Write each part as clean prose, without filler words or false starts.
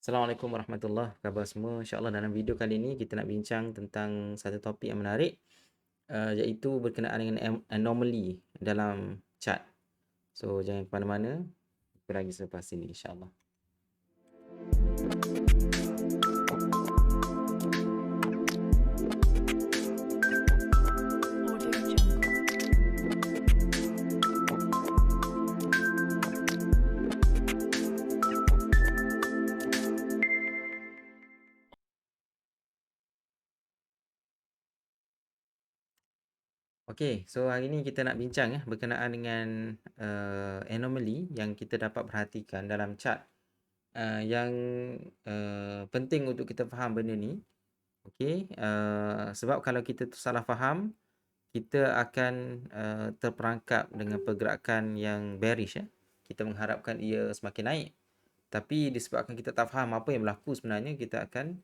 Assalamualaikum warahmatullahi wabarakatuh. Khabar semua. InsyaAllah dalam video kali ini kita nak bincang tentang satu topik yang menarik, iaitu berkenaan dengan anomaly dalam chart. So jangan ke mana-mana. Jumpa lagi selepas ini insyaAllah. Okey, so hari ni kita nak bincang berkenaan dengan anomaly yang kita dapat perhatikan dalam chart, yang penting untuk kita faham benda ni. Okey, sebab kalau kita salah faham, kita akan terperangkap dengan pergerakan yang bearish. Kita mengharapkan ia semakin naik, tapi disebabkan kita tak faham apa yang berlaku sebenarnya, kita akan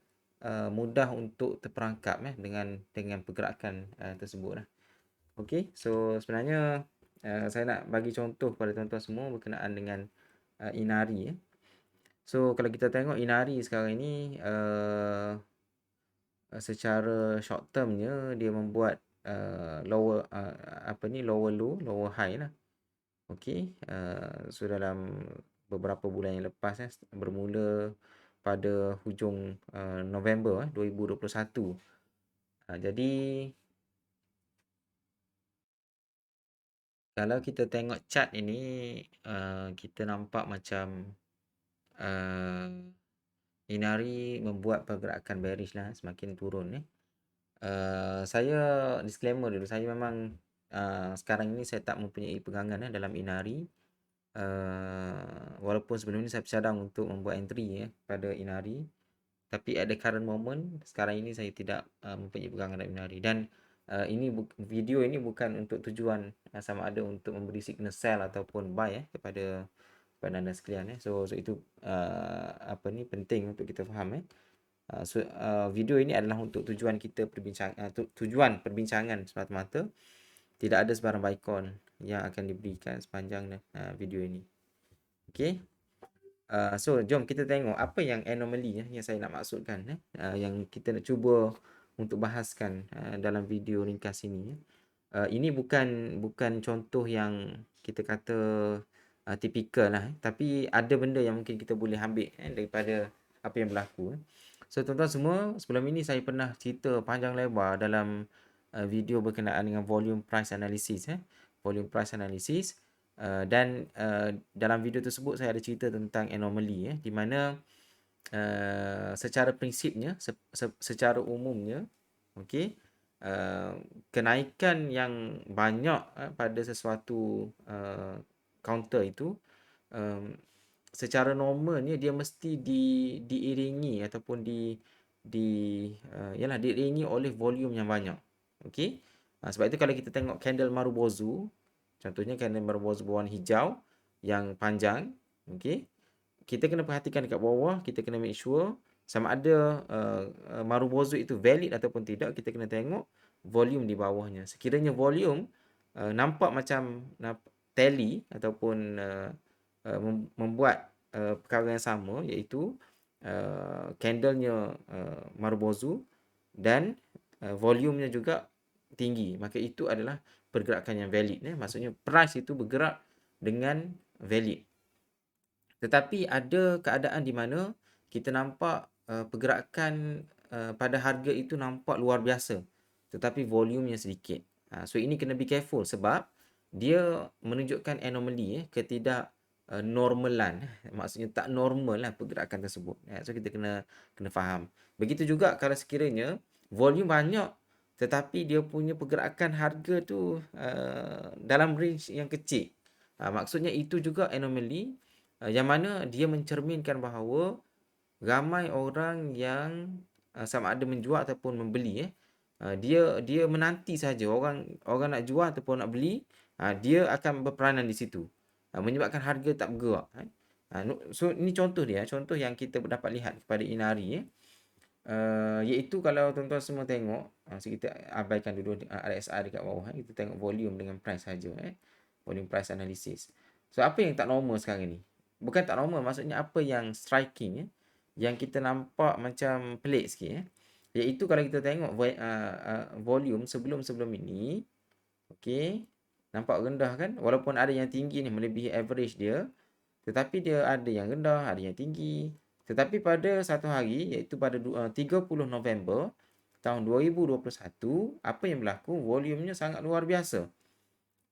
mudah untuk terperangkap dengan pergerakan tersebut. Okey, so sebenarnya saya nak bagi contoh kepada tuan-tuan semua berkenaan dengan Inari. So kalau kita tengok Inari sekarang ini, secara short termnya dia membuat lower lower low, lower high lah. Okey, so dalam beberapa bulan yang lepas bermula pada hujung November 2021. Jadi kalau kita tengok chart ini, kita nampak macam Inari membuat pergerakan bearish lah, semakin turun. Saya disclaimer dulu, saya memang sekarang ini saya tak mempunyai pegangan dalam Inari. Walaupun sebelum ini saya bercadang untuk membuat entry pada Inari, tapi at the current moment sekarang ini saya tidak mempunyai pegangan dalam Inari. Dan video ini bukan untuk tujuan sama ada untuk memberi signal sell ataupun buy kepada anda sekalian. So itu penting untuk kita faham. Video ini adalah untuk tujuan kita tujuan perbincangan semata-mata. Tidak ada sebarang buy call yang akan diberikan sepanjang video ini. Okey. So jom kita tengok apa yang anomaly yang saya nak maksudkan, yang kita nak cuba untuk bahaskan dalam video ringkas ini. Ini bukan contoh yang kita kata tipikal lah, tapi ada benda yang mungkin kita boleh ambil daripada apa yang berlaku. So tuan-tuan semua, sebelum ini saya pernah cerita panjang lebar dalam video berkenaan dengan volume price analysis. Volume price analysis. Dan dalam video tersebut saya ada cerita tentang anomaly, di mana secara prinsipnya, secara umumnya, okey, kenaikan yang banyak pada sesuatu counter itu, secara normalnya dia mesti diiringi ataupun diiringi oleh volume yang banyak. Okey. Sebab itu kalau kita tengok candle Marubozu, contohnya candle Marubozu berwarna hijau yang panjang, okey, kita kena perhatikan dekat bawah, kita kena make sure sama ada Marubozu itu valid ataupun tidak. Kita kena tengok volume di bawahnya. Sekiranya volume nampak macam tally ataupun membuat perkara yang sama, iaitu candlenya Marubozu dan volumenya juga tinggi, maka itu adalah pergerakan yang valid. Maksudnya price itu bergerak dengan valid. Tetapi ada keadaan di mana kita nampak pergerakan pada harga itu nampak luar biasa, tetapi volumenya sedikit. So ini kena be careful sebab dia menunjukkan anomaly, ketidak normalan. Maksudnya tak normal lah pergerakan tersebut. So kita kena faham. Begitu juga kalau sekiranya volume banyak tetapi dia punya pergerakan harga tu dalam range yang kecil. Maksudnya itu juga anomaly, yang mana dia mencerminkan bahawa ramai orang yang sama ada menjual ataupun membeli. Dia menanti saja orang nak jual ataupun nak beli, dia akan berperanan di situ, menyebabkan harga tak bergerak. So ini contoh dia, contoh yang kita dapat lihat kepada Inari, iaitu kalau tuan-tuan semua tengok, kita abaikan dulu RSI dekat bawah, kita tengok volume dengan price saja, volume price analysis. So apa yang tak normal sekarang ni? Bukan tak normal, maksudnya apa yang striking, yang kita nampak macam pelik sikit iaitu kalau kita tengok volume sebelum-sebelum ini, okey, nampak rendah kan? Walaupun ada yang tinggi ni melebihi average dia, tetapi dia ada yang rendah, ada yang tinggi. Tetapi pada satu hari iaitu pada 30 November tahun 2021, apa yang berlaku? Volumenya sangat luar biasa.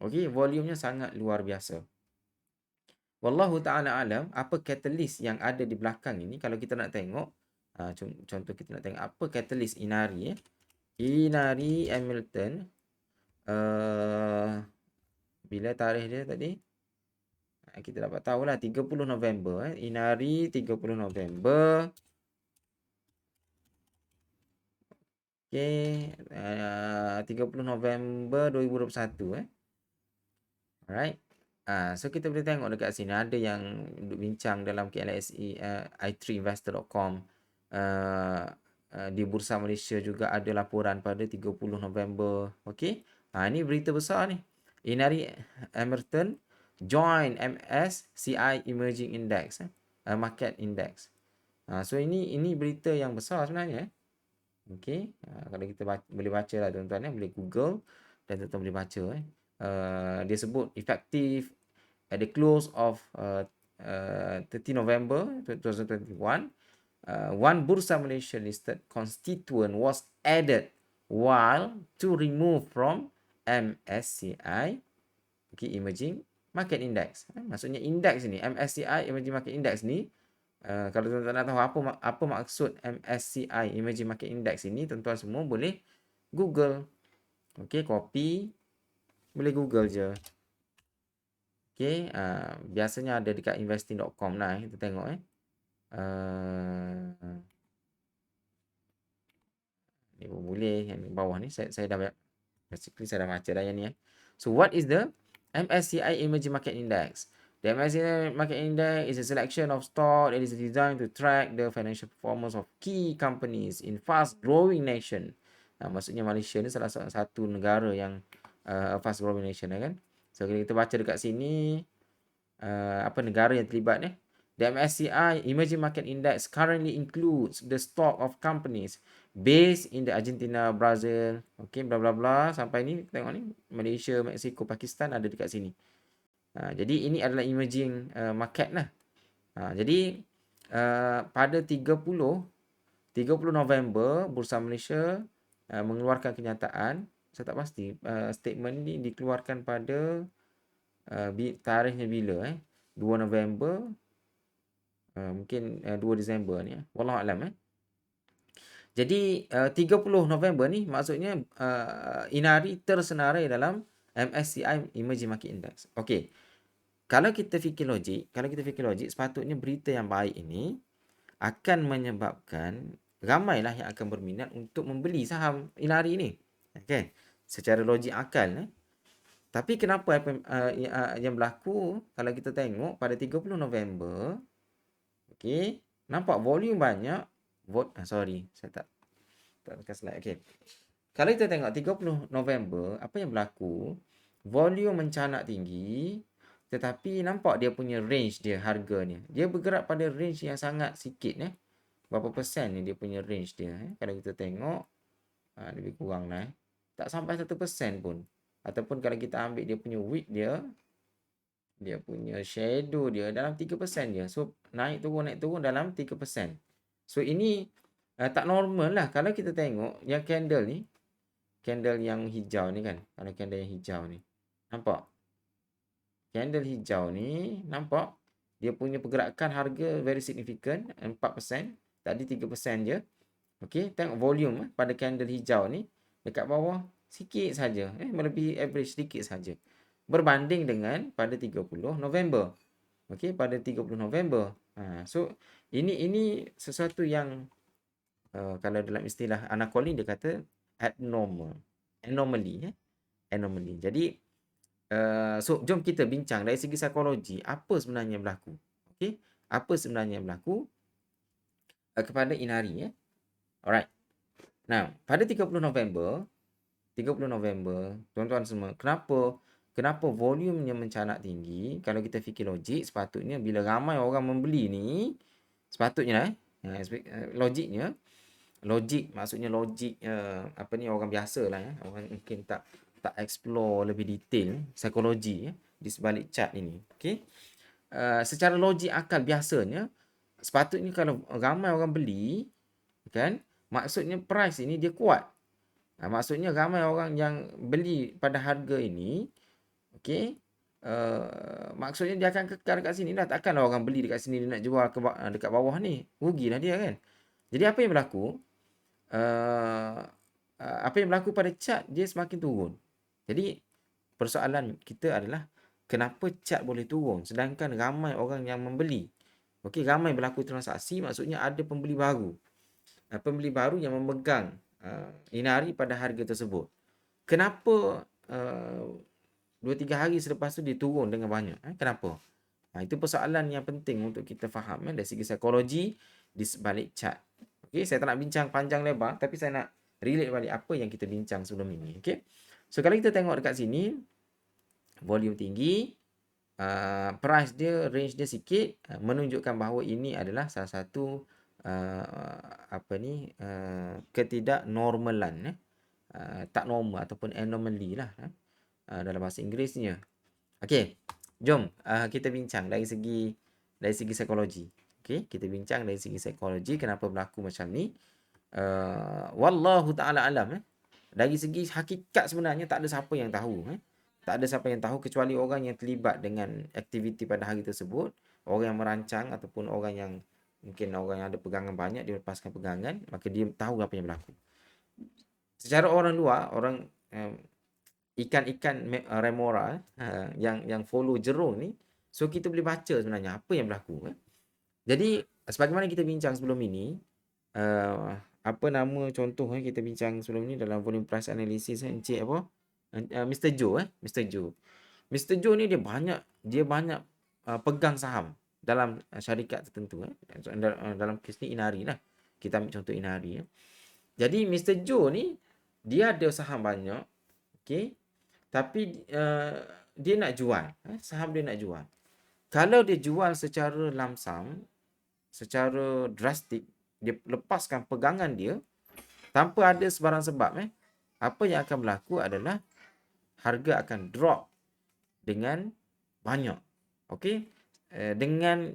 Okey, volumenya sangat luar biasa. Wallahu ta'ala alam, apa catalyst yang ada di belakang ini kalau kita nak tengok, contoh kita nak tengok apa catalyst Inari Inari Hamilton, bila tarikh dia tadi? Kita dapat tahulah 30 November Inari 30 November. Okey, 30 November 2021 Alright. So kita boleh tengok dekat sini ada yang bincang dalam KLSE i3investor.com. Di Bursa Malaysia juga ada laporan pada 30 November. Okey. Ini berita besar ni. Inari Hamilton join MSCI Emerging Index, Market Index. So ini berita yang besar sebenarnya. Okey. Kalau kita boleh baca lah tuan-tuan boleh Google dan tuan-tuan boleh baca dia sebut effective at the close of 30 November 2021, one Bursa Malaysia listed constituent was added while to remove from MSCI Emerging Market Index. Maksudnya index ni, MSCI Emerging Market Index ni, kalau tuan-tuan nak tahu apa maksud MSCI Emerging Market Index ini, tuan-tuan semua boleh Google. Okey, copy, boleh Google je. Okey, biasanya ada dekat investing.com lah kita tengok ni pun boleh, yang bawah ni saya dah basically saya dah baca dah yang ni So what is the MSCI Emerging Market Index? The MSCI Market Index is a selection of stock that is designed to track the financial performance of key companies in fast growing nation. Maksudnya Malaysia ni salah satu negara yang fast growing nation kan. So kita baca dekat sini apa negara yang terlibat ni. The MSCI Emerging Market Index currently includes the stock of companies based in the Argentina, Brazil, okay, bla bla bla sampai ni tengok ni Malaysia, Mexico, Pakistan ada dekat sini. Jadi ini adalah emerging market lah. Jadi pada 30 November Bursa Malaysia mengeluarkan kenyataan, saya tak pasti statement ni dikeluarkan pada tarikhnya bila 2 November mungkin 2 Disember ni wallahu alam Jadi 30 November ni maksudnya Inari tersenarai dalam MSCI Emerging Market Index. Okey. Kalau kita fikir logik, sepatutnya berita yang baik ini akan menyebabkan ramailah yang akan berminat untuk membeli saham Inari ni. Okey. Secara logik akal Tapi kenapa yang berlaku kalau kita tengok pada 30 November, okey, nampak volume banyak, saya tak tekan slide. Okey. Kalau kita tengok 30 November, apa yang berlaku? Volume mencanak tinggi, tetapi nampak dia punya range dia harganya. Dia bergerak pada range yang sangat sikit Berapa persen ni dia punya range dia Kalau kita tengok lebih kurang tak sampai 1% pun. Ataupun kalau kita ambil dia punya wick dia punya shadow dia dalam 3% je. So naik turun dalam 3%. So ini tak normal lah. Kalau kita tengok yang candle ni, candle yang hijau ni kan, kalau candle yang hijau ni, nampak? Candle hijau ni nampak dia punya pergerakan harga very significant, 4%, tadi 3% je. Okey, tengok volume pada candle hijau ni dekat bawah sikit saja, melebihi average sedikit saja. Berbanding dengan pada 30 November. Okey, pada 30 November. So ini sesuatu yang kalau dalam istilah Anacoli dia kata anomaly. Jadi so jom kita bincang dari segi psikologi apa sebenarnya berlaku. Okey, apa sebenarnya berlaku kepada Inari Alright. Now, pada 30 November, tuan-tuan semua, kenapa volumenya mencanak tinggi? Kalau kita fikir logik, sepatutnya bila ramai orang membeli ni, sepatutnya Logiknya, maksudnya logik apa ni, orang biasa lah ya. Orang mungkin tak explore lebih detail psikologi di sebalik chart ini. Okey. Secara logik akal biasanya sepatutnya kalau ramai orang beli kan, maksudnya price ini dia kuat. Maksudnya ramai orang yang beli pada harga ini, okey. Maksudnya dia akan kekal dekat sini lah. Takkanlah orang beli dekat sini dia nak jual dekat bawah ni. Rugilah dia kan. Jadi apa yang berlaku? Uh, Apa yang berlaku pada chart, dia semakin turun. Jadi persoalan kita adalah kenapa chart boleh turun sedangkan ramai orang yang membeli. Okey, ramai berlaku transaksi, maksudnya ada pembeli baru. Pembeli baru yang memegang Inari pada harga tersebut. Kenapa 2-3 hari selepas tu dia turun dengan banyak? Kenapa? Itu persoalan yang penting untuk kita faham dari segi psikologi di sebalik chart. Okey, saya tak nak bincang panjang lebar, tapi saya nak relate balik apa yang kita bincang sebelum ini. Okey. So kalau kita tengok dekat sini, volume tinggi, price dia, range dia sikit, menunjukkan bahawa ini adalah salah satu ketidaknormalan, tak normal ataupun anomaly lah dalam bahasa Inggerisnya. Okey, jom kita bincang dari segi psikologi. Okey, kita bincang dari segi psikologi kenapa berlaku macam ni. Wallahu taala alam. Dari segi hakikat sebenarnya tak ada siapa yang tahu. Tak ada siapa yang tahu kecuali orang yang terlibat dengan aktiviti pada hari tersebut, orang yang merancang ataupun orang yang mungkin orang yang ada pegangan banyak, dia lepaskan pegangan, maka dia tahu apa yang berlaku. Secara orang luar, orang ikan-ikan remora yang follow jerung ni, so kita boleh baca sebenarnya apa yang berlaku. Jadi sebagaimana kita bincang sebelum ini, apa nama contoh kita bincang sebelum ni dalam volume price analysis, Encik apa? Mr. Joe Mr. Joe. Mr. Joe ni dia banyak pegang saham dalam syarikat tertentu dalam kes ni Inari lah. Kita ambil contoh Inari. Jadi Mr. Joe ni dia ada saham banyak, okey. Tapi dia nak jual, saham dia nak jual. Kalau dia jual secara lamsam, secara drastik, dia lepaskan pegangan dia tanpa ada sebarang sebab, apa yang akan berlaku adalah harga akan drop dengan banyak. Okey? Dengan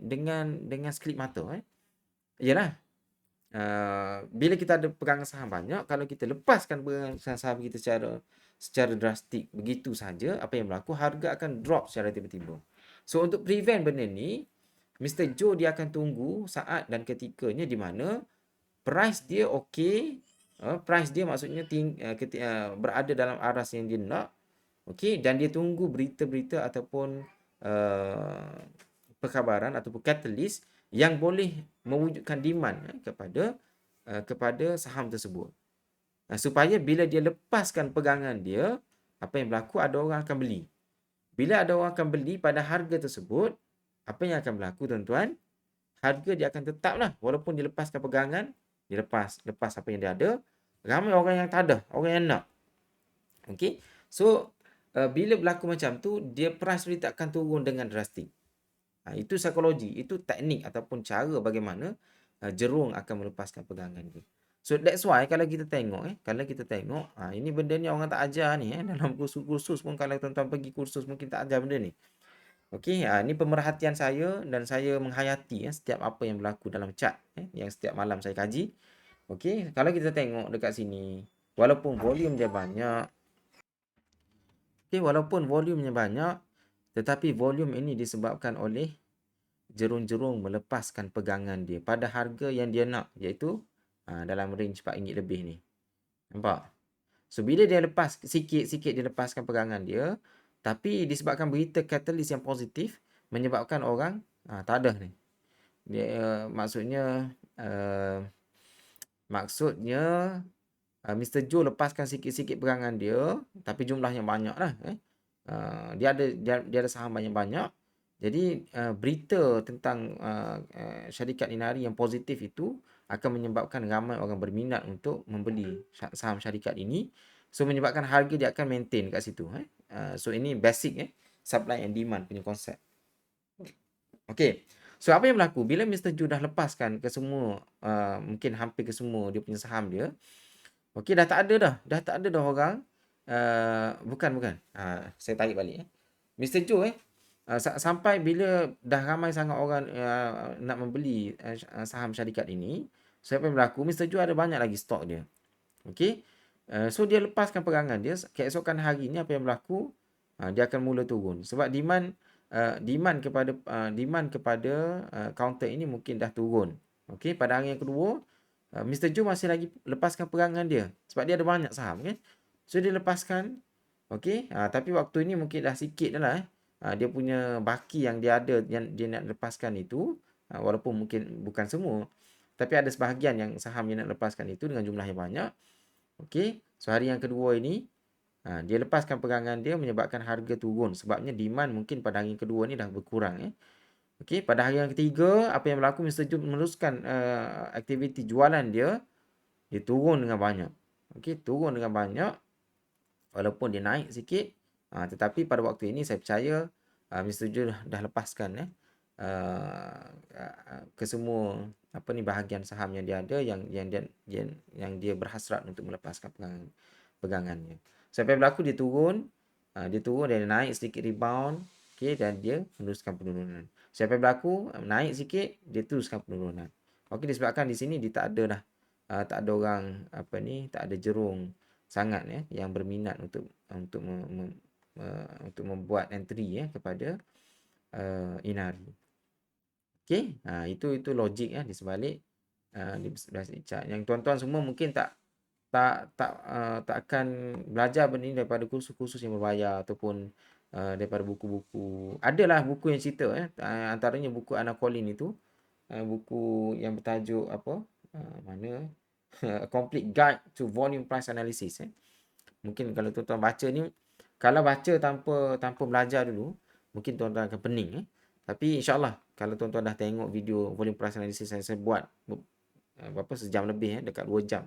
sekelip mata, Yalah. Bila kita ada pegangan saham banyak, kalau kita lepaskan pegangan saham kita secara drastik begitu saja, apa yang berlaku? Harga akan drop secara tiba-tiba. So untuk prevent benda ni, Mr. Joe dia akan tunggu saat dan ketikanya di mana price dia okey, price dia maksudnya berada dalam aras yang dia nak, okey, dan dia tunggu berita-berita ataupun perkabaran ataupun catalyst yang boleh mewujudkan demand kepada saham tersebut. Supaya bila dia lepaskan pegangan dia, apa yang berlaku? Ada orang akan beli. Bila ada orang akan beli pada harga tersebut, apa yang akan berlaku tuan-tuan? Harga dia akan tetaplah walaupun dia lepaskan pegangan, dia lepas apa yang dia ada, ramai orang yang tak ada, orang yang nak. Okey. So bila berlaku macam tu, dia price dia tak akan turun dengan drastik. Itu psikologi, itu teknik ataupun cara bagaimana jerung akan melepaskan pegangan dia. So that's why kalau kita tengok ini benda ni orang tak ajar ni dalam kursus pun, kalau tuan-tuan pergi kursus mungkin tak ajar benda ni. Okey, ini pemerhatian saya dan saya menghayati setiap apa yang berlaku dalam chart yang setiap malam saya kaji. Okey, kalau kita tengok dekat sini, walaupun volumenya banyak, tetapi volume ini disebabkan oleh jerung-jerung melepaskan pegangan dia pada harga yang dia nak, iaitu dalam range RM4 lebih ni. Nampak? So bila dia lepas sikit-sikit, dia lepaskan pegangan dia, tapi disebabkan berita catalyst yang positif menyebabkan orang tak ada ni. Dia maksudnya Mr. Joe lepaskan sikit-sikit pegangan dia, tapi jumlahnya banyak lah. Dia ada saham banyak-banyak. Jadi berita tentang syarikat Inari yang positif itu akan menyebabkan ramai orang berminat untuk membeli saham syarikat ini. So menyebabkan harga dia akan maintain kat situ. So ini basic supply and demand punya konsep. Okey. So apa yang berlaku bila Mr. Ju dah lepaskan ke semua, mungkin hampir ke semua dia punya saham dia, okey dah tak ada dah orang, bukan, saya tarik balik. Mr. Joe sampai bila dah ramai sangat orang nak membeli saham syarikat ini, so apa yang berlaku, Mr. Joe ada banyak lagi stok dia. Okey. So dia lepaskan pegangan dia, keesokan hari ni apa yang berlaku, dia akan mula turun sebab demand kepada kaunter ini mungkin dah turun. Okey, pada hari yang kedua, Mr. Joe masih lagi lepaskan pegangan dia sebab dia ada banyak saham kan. So dia lepaskan. Okey, tapi waktu ini mungkin dah sikit dah lah dia punya baki yang dia ada yang dia nak lepaskan itu, walaupun mungkin bukan semua, tapi ada sebahagian yang saham yang nak lepaskan itu dengan jumlah yang banyak. Okey, so hari yang kedua ini dia lepaskan pegangan dia menyebabkan harga turun sebabnya demand mungkin pada hari yang kedua ni dah berkurang. Okey, pada hari yang ketiga apa yang berlaku, Mr. Joe meneruskan aktiviti jualan dia, dia turun dengan banyak. Okey, turun dengan banyak walaupun dia naik sikit, tetapi pada waktu ini saya percaya Mr. Joe dah lepaskan ke semua bahagian saham yang dia ada yang dia berhasrat untuk melepaskan pegangannya. Sampai berlaku dia turun, dia naik sedikit rebound, okey, dan dia meneruskan penurunan. Sampai berlaku naik sikit, dia teruskan penurunan. Okey, disebabkan di sini dia tak ada dah tak ada orang tak ada jerung sangat yang berminat untuk membuat entry kepada Inari. Okey, itu logik di sebalik di sebelah chart. Yang tuan-tuan semua mungkin tak akan belajar benda ni daripada kursus-kursus yang berbayar ataupun daripada buku-buku. Adalah buku yang cerita antaranya buku Anna Collins itu, buku yang bertajuk apa? Mana? A Complete Guide to Volume Price Analysis. Mungkin kalau tuan-tuan baca ni, kalau baca tanpa belajar dulu, mungkin tuan-tuan akan pening. Tapi insya-Allah kalau tuan-tuan dah tengok video volume price analysis saya buat sejam lebih dekat 2 jam,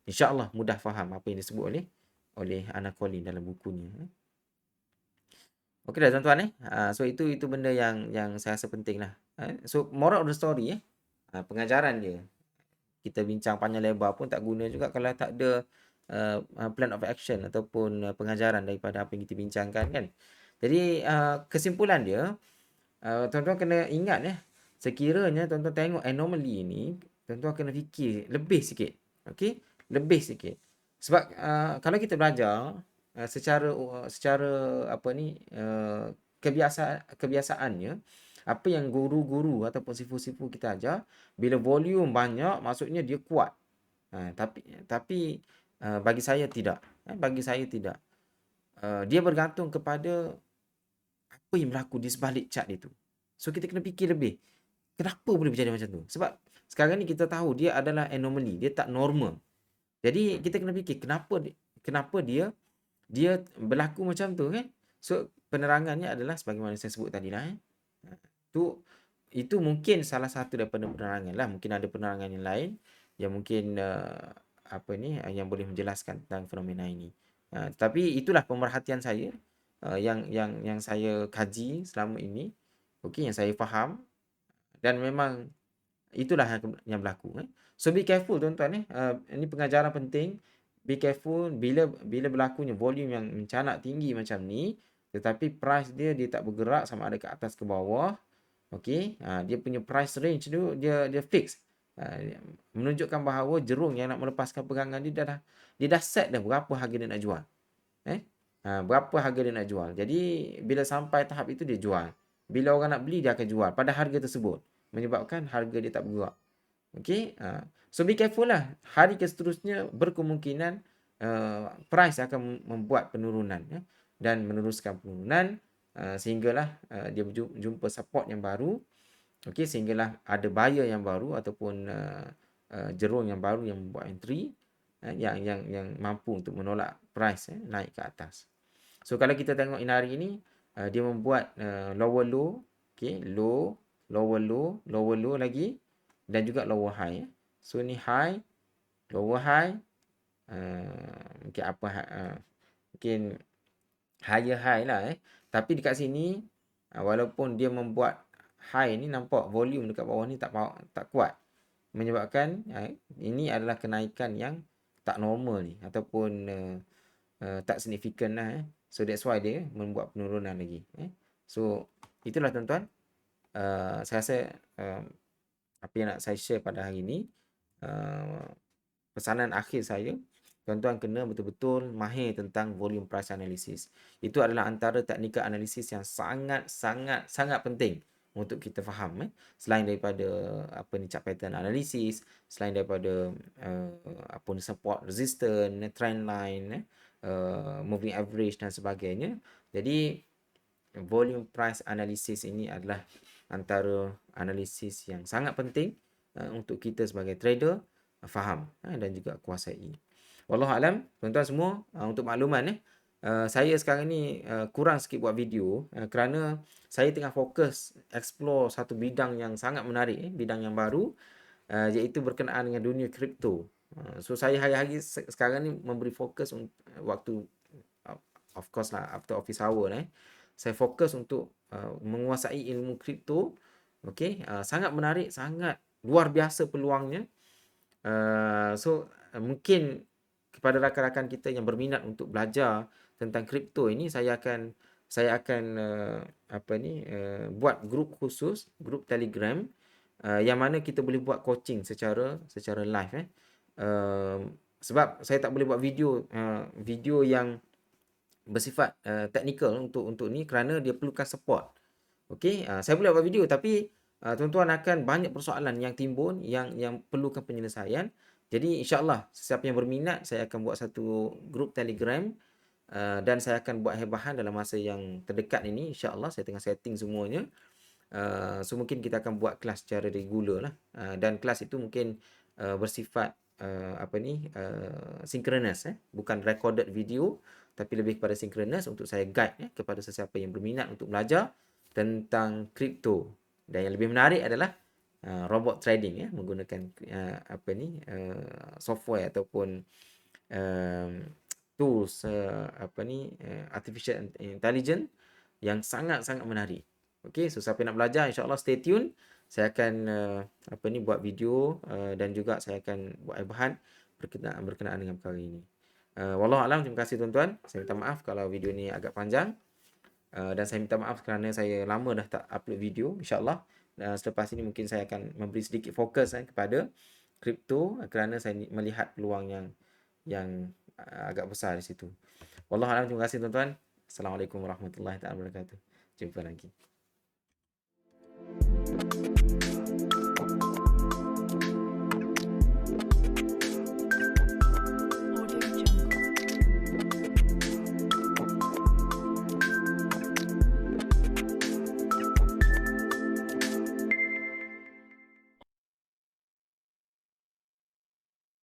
insya-Allah mudah faham apa yang disebut oleh Anna Collins dalam bukunya. Okey dah tuan-tuan so itu benda yang saya rasa penting lah. So moral of the story pengajaran dia. Kita bincang panjang lebar pun tak guna juga kalau tak ada plan of action ataupun pengajaran daripada apa yang kita bincangkan kan. Jadi kesimpulan dia, tuan-tuan kena ingat sekiranya tuan-tuan tengok anomaly ni, tuan-tuan kena fikir lebih sikit. Okey? Lebih sikit. Sebab kalau kita belajar secara kebiasaannya, apa yang guru-guru ataupun sifu-sifu kita ajar, bila volume banyak maksudnya dia kuat. Tapi bagi saya tidak. Bagi saya tidak. Dia bergantung kepada apa yang berlaku di sebalik chart itu. So kita kena fikir lebih. Kenapa boleh berjadi macam tu? Sebab sekarang ni kita tahu dia adalah anomaly, dia tak normal. Jadi kita kena fikir kenapa dia berlaku macam tu kan? So penerangannya adalah sebagaimana saya sebut tadi lah. Itu mungkin salah satu daripada penerangan lah. Mungkin ada penerangan yang lain yang mungkin yang boleh menjelaskan tentang fenomena ini. Tapi itulah pemerhatian saya yang saya kaji selama ini. Okey, yang saya faham dan memang itulah yang berlaku. So be careful tuan-tuan ini pengajaran penting. Be careful bila berlakunya volume yang mencanak tinggi macam ni, tetapi price dia tak bergerak sama ada ke atas ke bawah. Okey, dia punya price range tu dia fix. Menunjukkan bahawa jerung yang nak melepaskan pegangan dia dah set dah berapa harga dia nak jual. Berapa harga dia nak jual. Jadi bila sampai tahap itu dia jual. Bila orang nak beli dia akan jual pada harga tersebut, menyebabkan harga dia tak bergerak. Okey, so be careful lah. Hari seterusnya berkemungkinan price akan membuat penurunan dan meneruskan penurunan sehinggalah dia jumpa support yang baru. Okey, sehinggalah ada buyer yang baru ataupun jerung yang baru yang membuat entry yang mampu untuk menolak price naik ke atas. So kalau kita tengok Inari ini dia membuat lower low, okey, low, lower low, lower low lagi dan juga lower high. So ni high, lower high, mungkin mungkin higher high lah. Tapi dekat sini walaupun dia membuat high ni nampak volume dekat bawah ni tak kuat, menyebabkan ini adalah kenaikan yang tak normal ni ataupun tak signifikan lah. So that's why dia membuat penurunan lagi. So itulah tuan-tuan, saya rasa apa yang nak saya share pada hari ini. Pesanan akhir saya, tuan-tuan kena betul-betul mahir tentang volume price analysis. Itu adalah antara teknikal analisis yang sangat penting untuk kita faham. Selain daripada apa ni, chart pattern analysis, selain daripada apa ni, support, resistance, trend line, moving average dan sebagainya. Jadi volume price analysis ini adalah antara analisis yang sangat penting untuk kita sebagai trader faham dan juga kuasai. Wallahualam, tuan-tuan semua, untuk makluman saya sekarang ni kurang sikit buat video kerana saya tengah fokus explore satu bidang yang sangat menarik, bidang yang baru, iaitu berkenaan dengan dunia kripto. So saya hari-hari sekarang ni memberi fokus waktu, of course lah, after office hour saya fokus untuk menguasai ilmu kripto. Okey, sangat menarik, sangat luar biasa peluangnya. Mungkin kepada rakan-rakan kita yang berminat untuk belajar tentang kripto ini, saya akan buat grup khusus, grup Telegram, yang mana kita boleh buat coaching secara live. Sebab saya tak boleh buat video yang bersifat teknikal untuk ni kerana dia perlukan support. Okey, saya boleh buat video tapi tuan-tuan akan banyak persoalan yang timbul yang perlukan penyelesaian. Jadi insya-Allah sesiapa yang berminat, saya akan buat satu grup Telegram dan saya akan buat bahan dalam masa yang terdekat ini. Insya-Allah saya tengah setting semuanya. So mungkin kita akan buat kelas secara regular lah. Dan kelas itu mungkin bersifat synchronous, bukan recorded video tapi lebih kepada synchronous untuk saya guide kepada sesiapa yang berminat untuk belajar tentang kripto. Dan yang lebih menarik adalah robot trading, menggunakan software ataupun tools artificial intelligence yang sangat menarik. Okey, so siapa nak belajar, insya-Allah stay tune. Saya akan buat video dan juga saya akan buat bahan berkenaan dengan perkara ini. Wallahualam, terima kasih tuan-tuan. Saya minta maaf kalau video ni agak panjang. Dan saya minta maaf kerana saya lama dah tak upload video. InsyaAllah selepas ini mungkin saya akan memberi sedikit fokus kepada kripto kerana saya melihat peluang yang agak besar di situ. Wallahualam, terima kasih tuan-tuan. Assalamualaikum warahmatullahi wabarakatuh. Jumpa lagi.